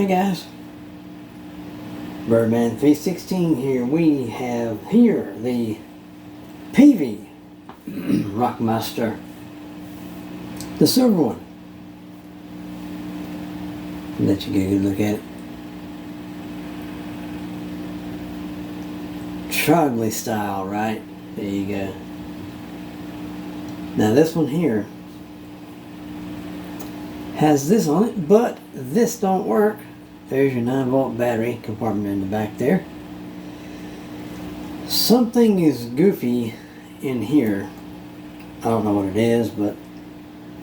Hey guys, Birdman 316 here. We have here the peavey rockmaster, the silver one. Let you get a good look at it. Trogly style, right? There you go. Now this one here has this on it, but this don't work. There's your 9-volt battery compartment in the back there. Something is goofy in here. I don't know what it is, but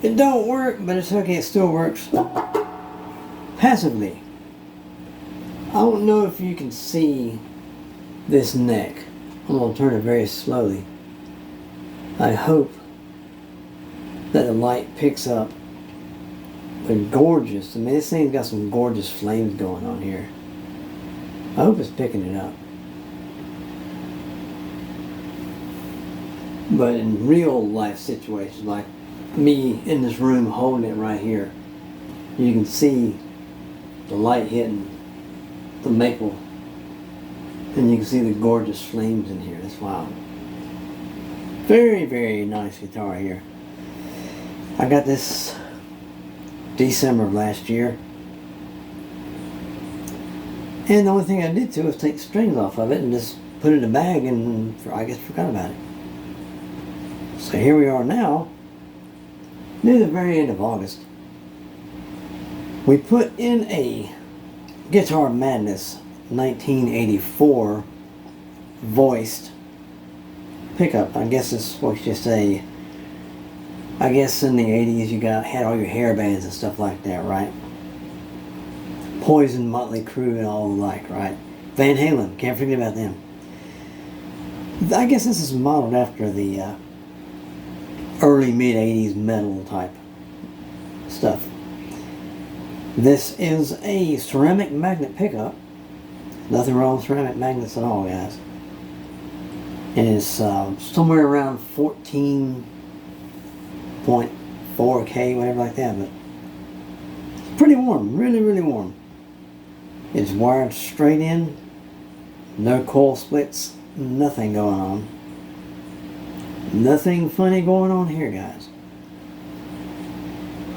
it don't work, but it's okay. It still works passively. I don't know if you can see this neck. I'm going to turn it very slowly. I hope that the light picks up the gorgeous, I mean, this thing's got some gorgeous flames going on here. I hope it's picking it up. But in real life situations, like me in this room holding it right here, you can see the light hitting the maple, and you can see the gorgeous flames in here. That's wild. Very, very nice guitar here. I got this December of last year, and the only thing I did to was take the strings off of it and just put it in a bag, and I guess forgot about it. So here we are now, near the very end of August. We put in a Guitarmadness 1984 voiced pickup. I guess it's what you say. I guess in the 80s you had all your hair bands and stuff like that, right? Poison, Motley Crue, and all the like, right? Van Halen, can't forget about them. I guess this is modeled after the early mid-80s metal type stuff. This is a ceramic magnet pickup. Nothing wrong with ceramic magnets at all, guys. And it's somewhere around 14.4K, whatever like that, but it's pretty warm, really, really warm. It's wired straight in, no coil splits, nothing going on. Nothing funny going on here, guys.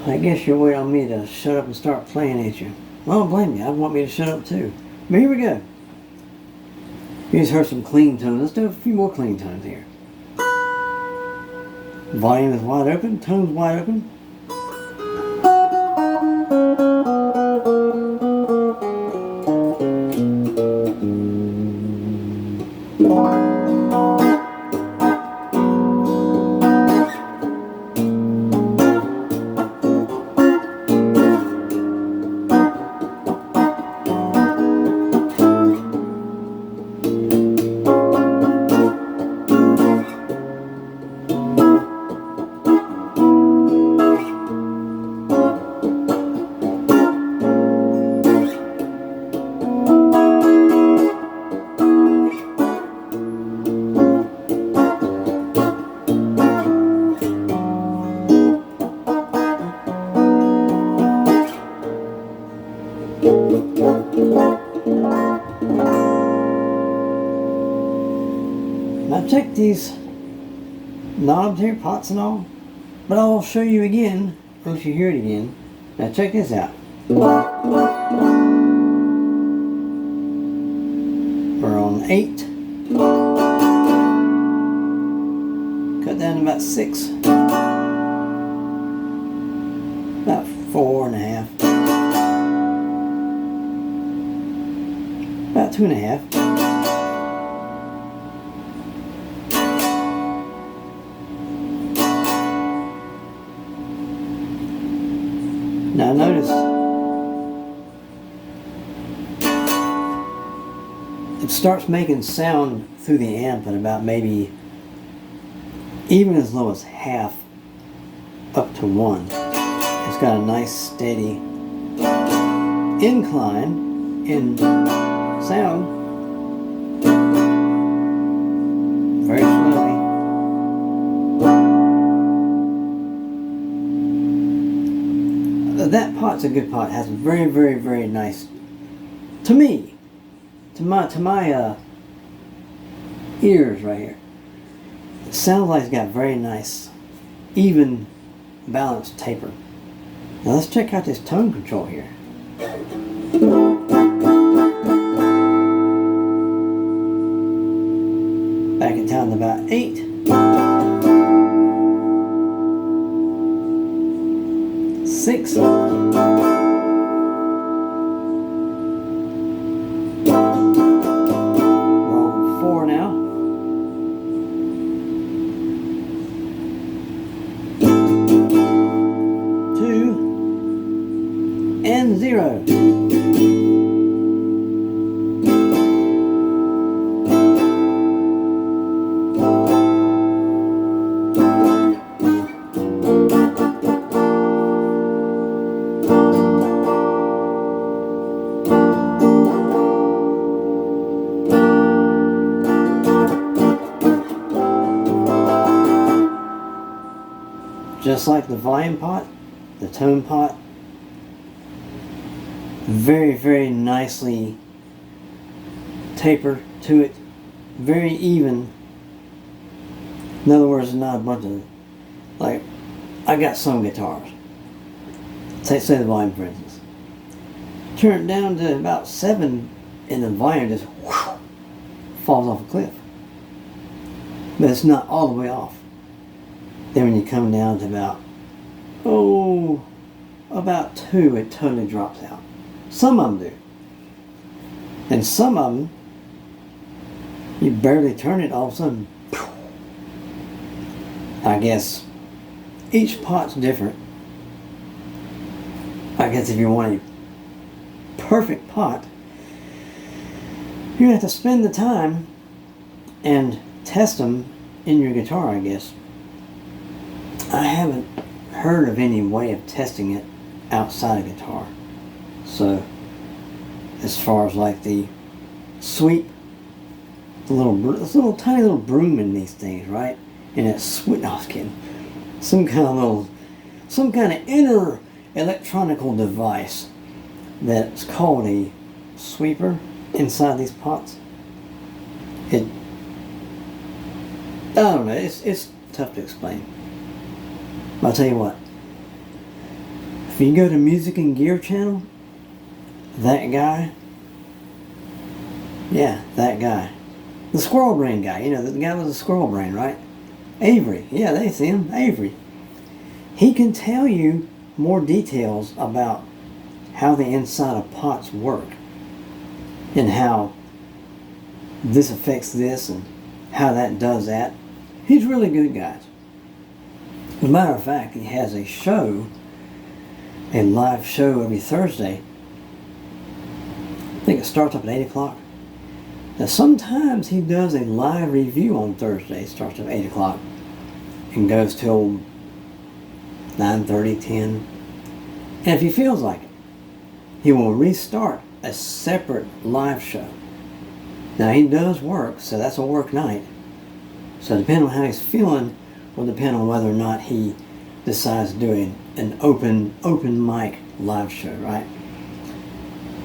I guess you'll wait on me to shut up and start playing, ain't you? Well, don't blame me. I want me to shut up too. But here we go. You just heard some clean tones. Let's do a few more clean tones here. Volume is wide open. Tones wide open. Now check these knobs here, pots and all, but I'll show you again once you hear it again. Now check this out. We're on 8. Cut down to about 6. About 4.5. About 2.5. Now notice it starts making sound through the amp at about maybe even as low as half up to 1. It's got a nice steady incline in sound. Very slowly. that pot's a good pot. It has a very, very, very nice, to me, to my ears right here. It sounds like it's got very nice, even, balanced taper. Now let's check out this tone control here. Back it down to about 8. 6. Well, 4 now. 2 and 0. Just like the volume pot, the tone pot, very, very nicely tapered to it, very even. In other words, not a bunch of, like, I got some guitars, say the volume for instance, turn it down to about 7 and the volume just whoosh, falls off a cliff. But it's not all the way off. Then when you come down to about 2, it totally drops out. Some of them do. And some of them, you barely turn it, all of a sudden, I guess each pot's different. I guess if you want a perfect pot, you have to spend the time and test them in your guitar, I guess. I haven't heard of any way of testing it outside a guitar. So, as far as like the sweep, this little tiny little broom in these things, right? And it's sweet. No, I was kidding. Some kind of inner electronical device that's called a sweeper inside these pots. I don't know. It's tough to explain. I'll tell you what, if you go to Music and Gear channel, that guy, the squirrel brain guy, the guy with the squirrel brain, right? Avery, yeah, they see him, Avery. He can tell you more details about how the inside of pots work and how this affects this and how that does that. He's really good, guys. As a matter of fact, he has a live show every Thursday. I think it starts up at 8 o'clock. Now sometimes he does a live review on Thursday. It starts at 8 o'clock and goes till 9:30, 10. And if he feels like it, he will restart a separate live show. Now he does work, so that's a work night. So depending on how he's feeling, will depend on whether or not he decides to do an open mic live show, right?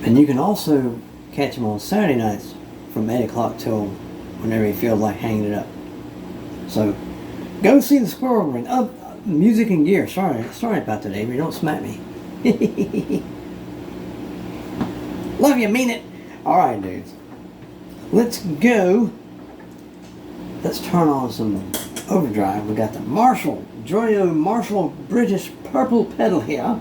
And you can also catch him on Saturday nights from 8 o'clock till whenever he feels like hanging it up. So go see the squirrel brain. Music and Gear. Sorry about that, Avery. Don't smack me. Love you, mean it. All right, dudes. Let's go. Let's turn on some overdrive. We got the Joyo Marshall British purple pedal here.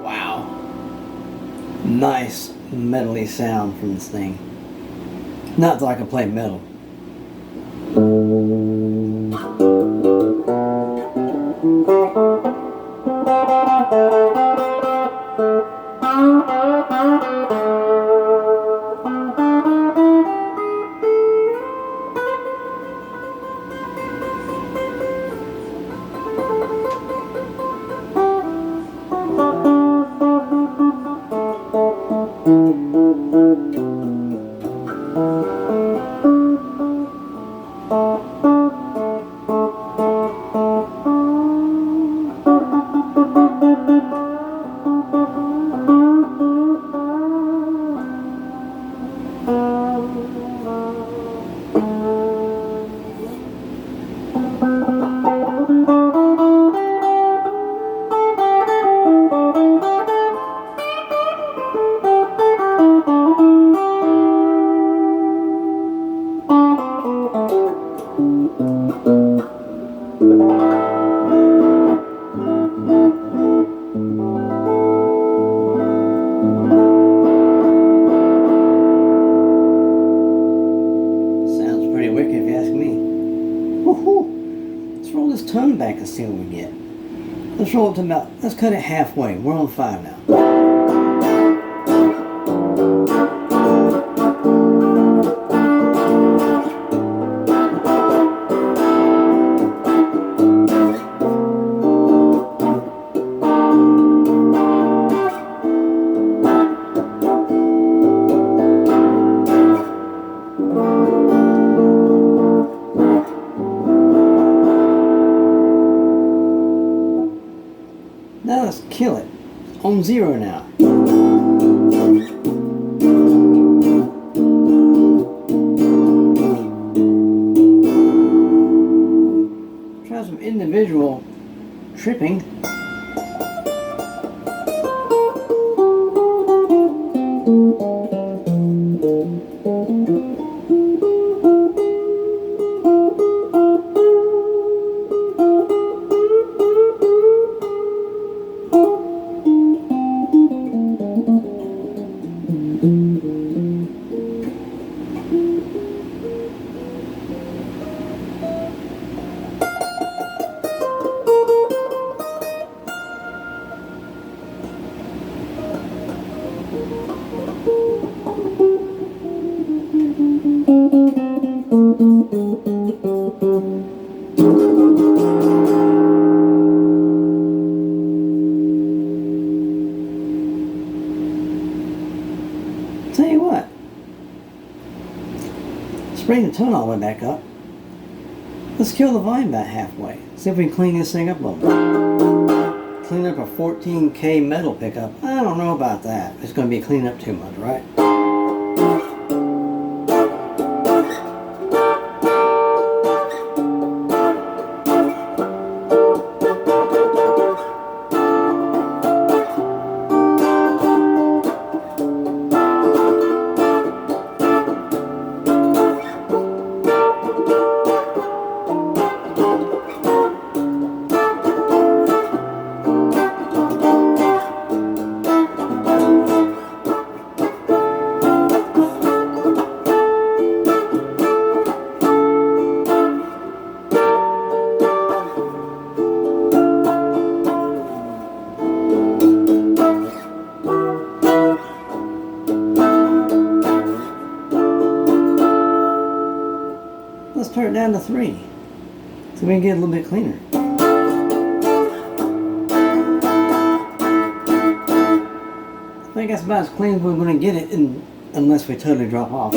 Wow. Nice metally sound from this thing. Not that I can play metal. pretty wicked if you ask me. Woohoo! Let's roll this tone back and see what we get. Let's roll it to about, let's cut it halfway. We're on 5 now. Now let's kill it. On 0 now. Try some individual tripping. Tell you what, let's bring the tone all the way back up. Let's kill the volume about halfway. See if we can clean this thing up a little bit. Clean up a 14K metal pickup. I don't know about that. It's going to be cleaning up too much, right? Let's turn it down to 3 so we can get a little bit cleaner. I think that's about as clean as we're going to get it unless we totally drop off.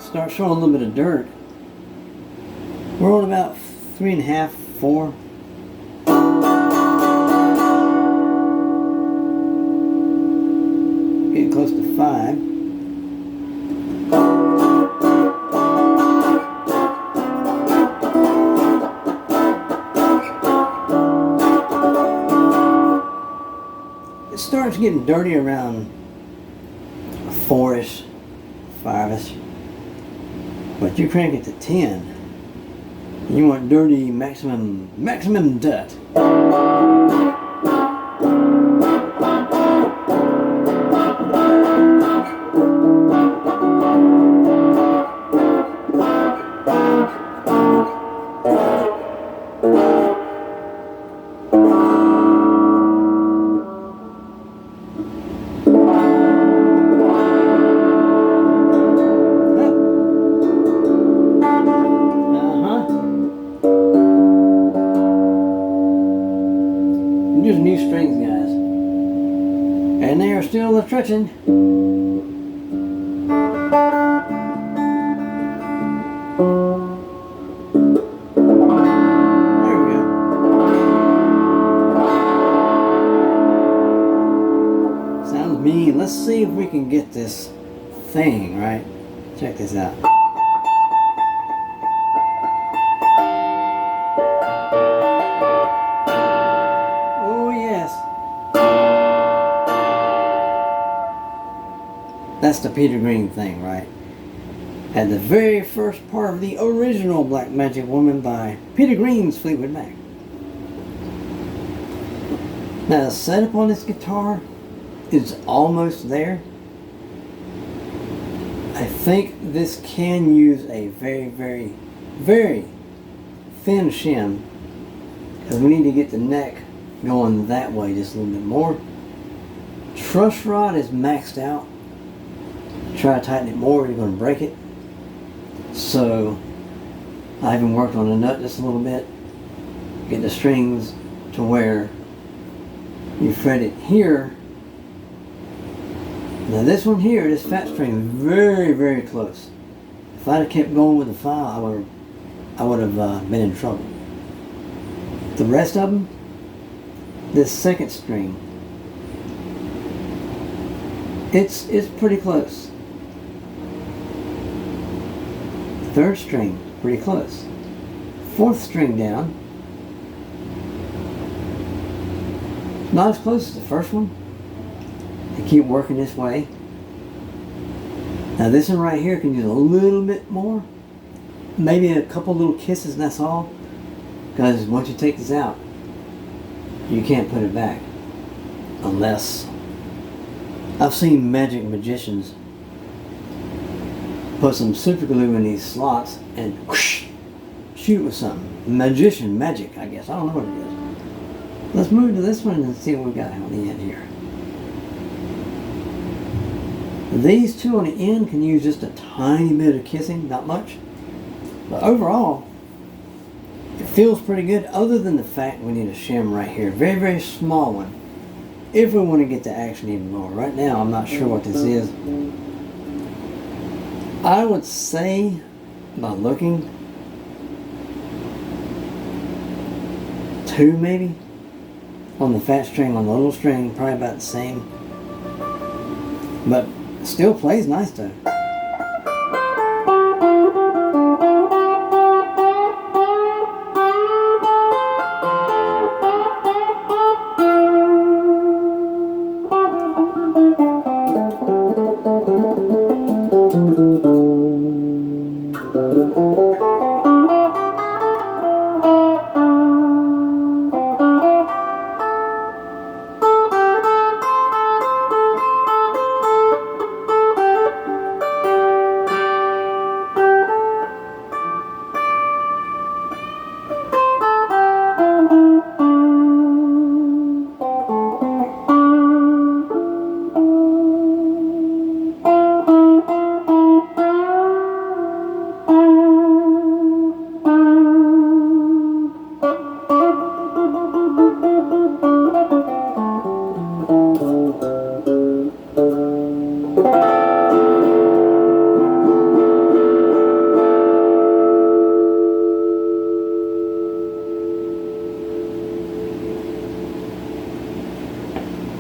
Start showing a little bit of dirt. We're on about 3.5, 4. Getting close to 5. It starts getting dirty around 4-ish, 5-ish. But you crank it to 10. You want dirty maximum dirt. Just new strings, guys, and they are still a stretching. There we go. Sounds mean. Let's see if we can get this thing right. Check this out. That's the Peter Green thing, right? And the very first part of the original Black Magic Woman by Peter Green's Fleetwood Mac. Now the setup on this guitar is almost there. I think this can use a very, very, very thin shim, because we need to get the neck going that way just a little bit more. Truss rod is maxed out. Try to tighten it more, you're going to break it. So I even worked on the nut just a little bit. Get the strings to where you fret it here. Now this one here, this fat string, is very, very close. If I'd have kept going with the file, I would have been in trouble. The rest of them, this second string, it's pretty close. Third string, pretty close. Fourth string down, not as close as the first one. You keep working this way. Now this one right here can use a little bit more. Maybe a couple little kisses and that's all. Because once you take this out, you can't put it back. Unless, I've seen magicians put some super glue in these slots and whoosh, shoot with something. Magic, I guess. I don't know what it is. Let's move to this one and see what we got on the end here. These two on the end can use just a tiny bit of kissing, not much. But overall, it feels pretty good, other than the fact we need a shim right here. Very, very small one. If we want to get the action even more. Right now, I'm not sure what this is. I would say, by looking, 2 maybe. On the fat string, on the little string, probably about the same. But still plays nice though.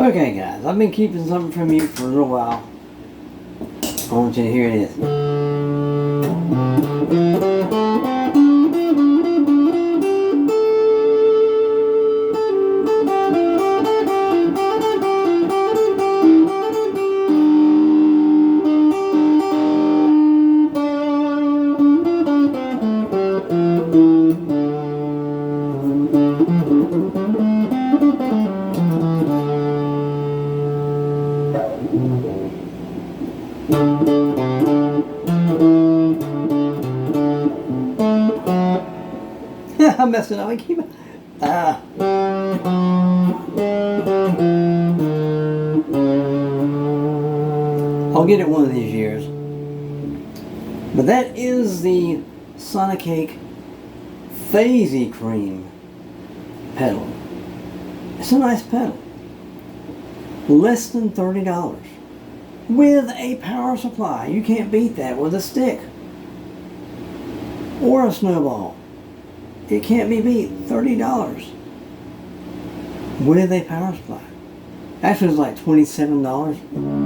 Okay guys, I've been keeping something from you for a little while. I want you to hear this. I messed it up. I keep I'll get it one of these years. But that is the Sonicake Phasey Cream pedal. It's a nice pedal. Less than $30. With a power supply. You can't beat that with a stick. Or a snowball. It can't be beat. $30. With a power supply. Actually, it was like $27.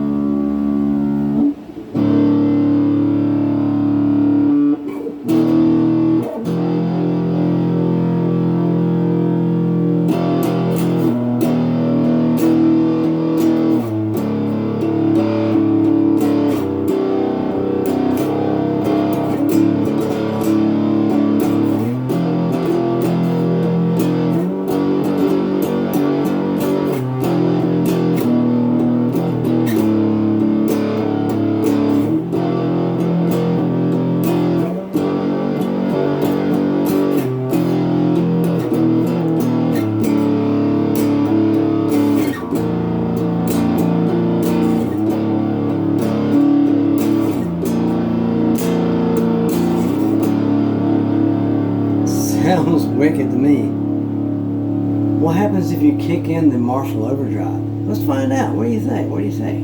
wicked to me. What happens if you kick in the Marshall overdrive? Let's find out. What do you think? What do you say?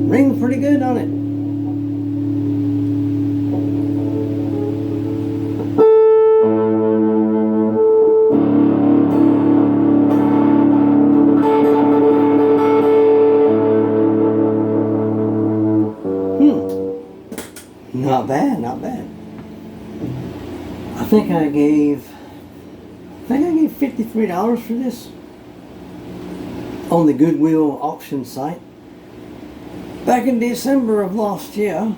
Rings pretty good on it. Not bad, not bad. I think I gave $53 for this on the Goodwill auction site back in December of last year.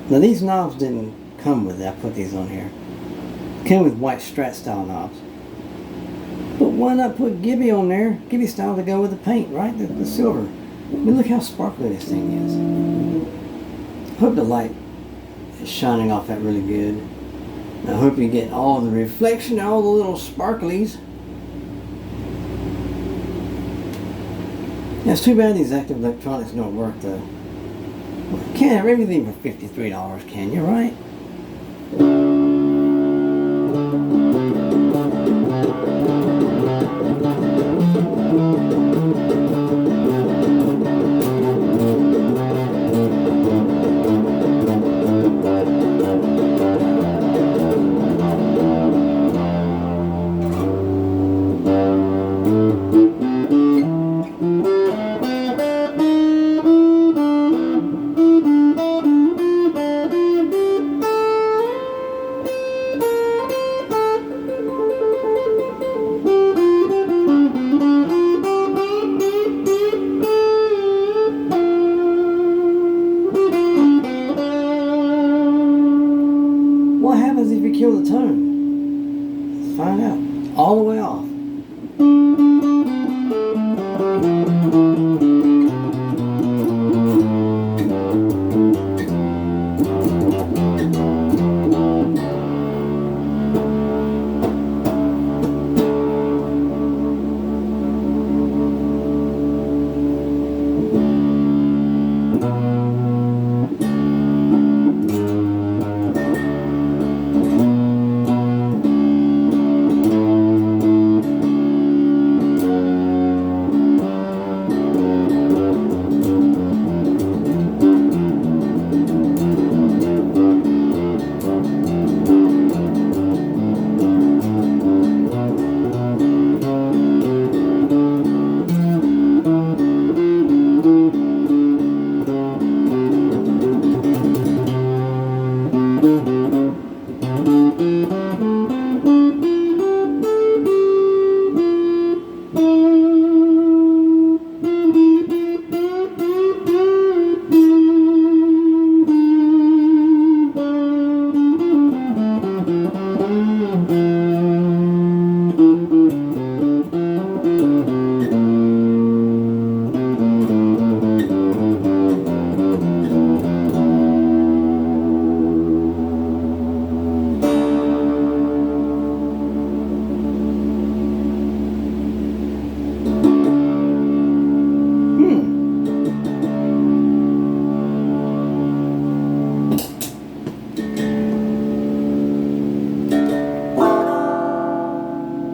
Now these knobs didn't come with it. I put these on here. Came with white Strat style knobs. But why not put Gibby on there? Gibby style to go with the paint, right? The silver. I mean, look how sparkly this thing is. I hope the light is shining off that really good. I hope you get all the reflection, all the little sparklies. Yeah, it's too bad these active electronics don't work though. Well, you can't have everything for $53, can you, right? What happens if you kill the tone? Let's find out. All the way off.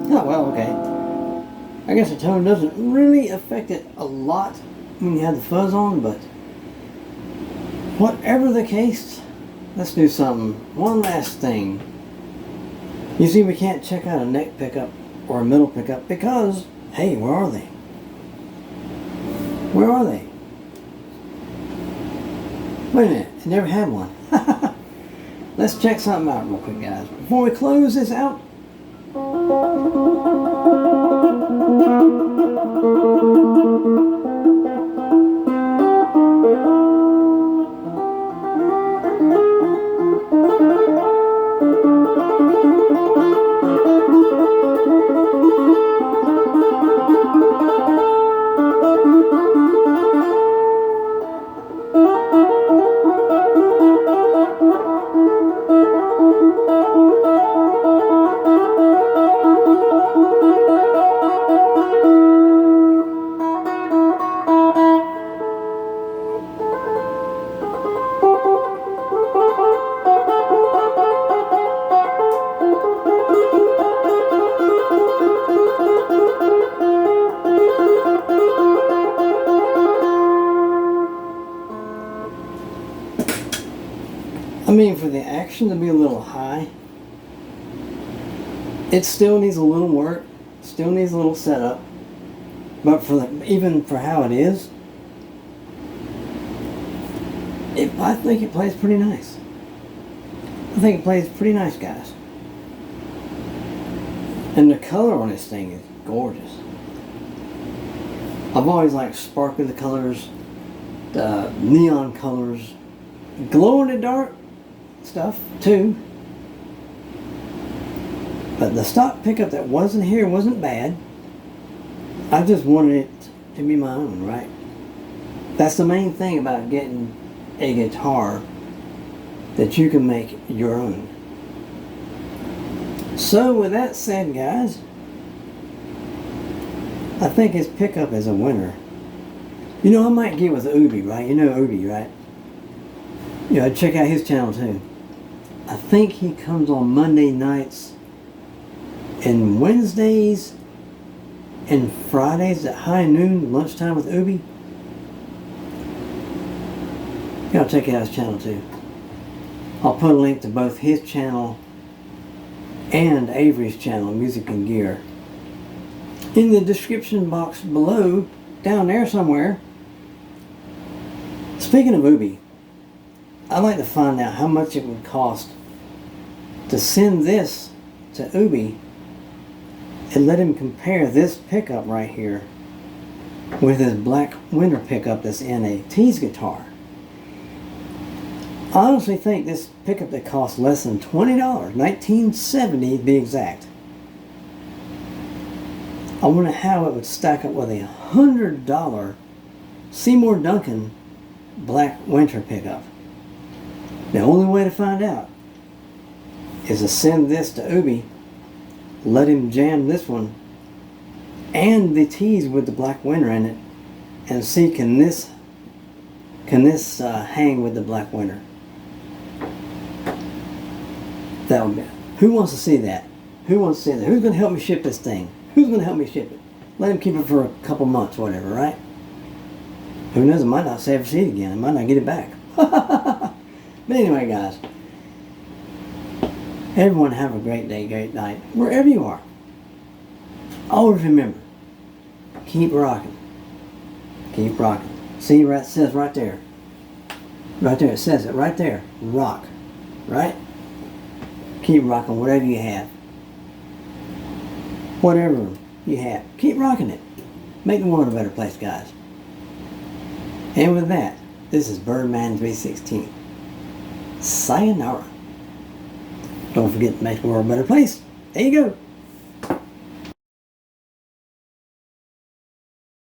Oh, well, okay. I guess the tone doesn't really affect it a lot when you have the fuzz on, but whatever the case, let's do something. One last thing. You see, we can't check out a neck pickup or a middle pickup because, hey, where are they? Where are they? Wait a minute, I never had one. let's check something out real quick, guys. Before we close this out, I mean, for the action to be a little high, it still needs a little work, still needs a little setup, but even for how it is, I think it plays pretty nice. I think it plays pretty nice, guys. And the color on this thing is gorgeous. I've always liked sparkly colors, the neon colors, glow in the dark stuff too. But the stock pickup that wasn't here wasn't bad. I just wanted it to be my own, right? That's the main thing about getting a guitar, that you can make your own. So with that said, guys, I think his pickup is a winner. You know, I might get with Ubie, right? You know Ubie, right? You know, check out his channel too. I think he comes on Monday nights and Wednesdays and Fridays at high noon, lunchtime with Ubie. You gotta check out his channel too. I'll put a link to both his channel and Averys channel, Music and Gear, in the description box below, down there somewhere. Speaking of Ubie, I'd like to find out how much it would cost to send this to Ubie and let him compare this pickup right here with his black winter pickup that's in a Tease guitar. I honestly think this pickup that costs less than $20, $19.70 to be exact. I wonder how it would stack up with a $100 Seymour Duncan black winter pickup. The only way to find out is to send this to Ubie, let him jam this one and the Tease with the black winter in it, and see can this hang with the black winter. That would be. Who wants to see that? Who wants to see that? Who's going to help me ship this thing? Who's going to help me ship it? Let him keep it for a couple months, whatever, right? Who knows? I might not ever see it again. I might not get it back. But anyway, guys, everyone have a great day, great night, wherever you are. Always remember, keep rocking. Keep rocking. See where it says right there. Right there, it says it right there. Rock. Right? Keep rocking whatever you have. Whatever you have. Keep rocking it. Make the world a better place, guys. And with that, this is Birdman 316. Sayonara. Don't forget to make the world a better place. There you go.